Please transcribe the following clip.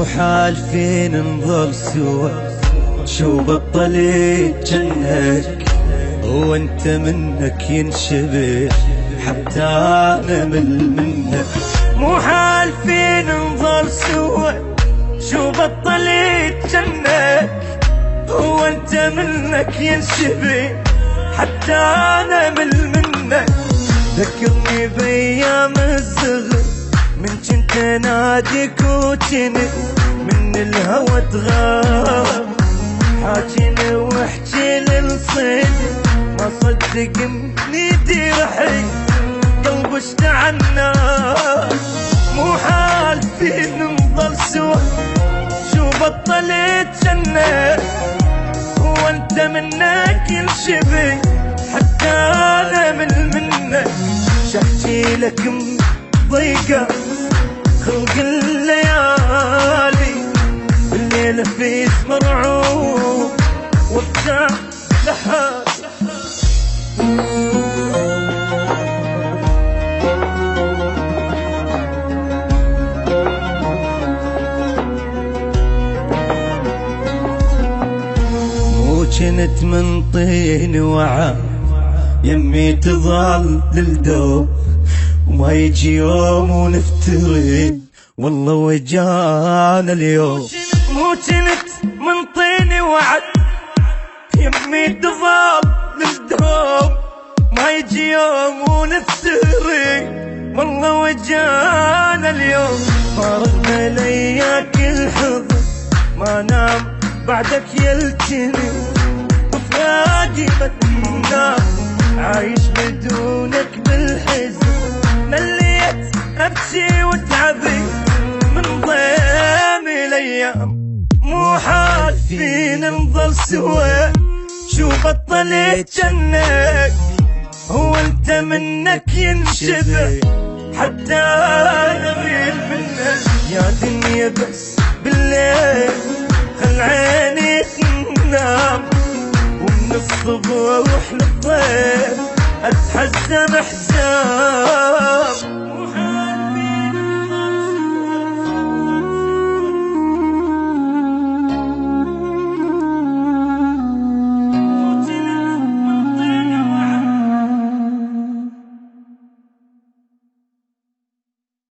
مو حالفين نظل سوا، شو بطلت جنك وانت منك ينشبه حتى نمل منك. مو حالفين نظل سوا، شو بطلت جنك وانت منك ينشبه حتى نمل منك. ذكرني بايام الصغر من كنت ناديك وجنت من الهوى تغاب، حاجيني واحكي للصيد ما صدق اني رحي قلب اشتعلنا. مو حالفين نضل سوا، شو بطلت جنة وانت منك ينشبه حتى نمل منك. شحكي لك ضيقة خلق الليالي، الليلة في مرعوب وابتاع لحالي. مو جنت من طين وعا يمي تظل للدوب، وما يجي يوم ونفترق والله وجانا اليوم. مو جنت من طين وعد يمي تظل للدوب، ما يجي يوم ونفترق والله وجانا اليوم. فارقنا لياك الحضن ما نام بعدك يلتني، وفراقي ما تنام عايش بدونك بالحزن. مليت ابكي وتعبي من ضيم الايام. مو حالفين نظل سوا، شو بطلت جنك وانت منك ينشبه حتى نغير منك. يا دنيا بس بالليل خل عيني تنام، ومن الصبح للضيف اتحزن احزان.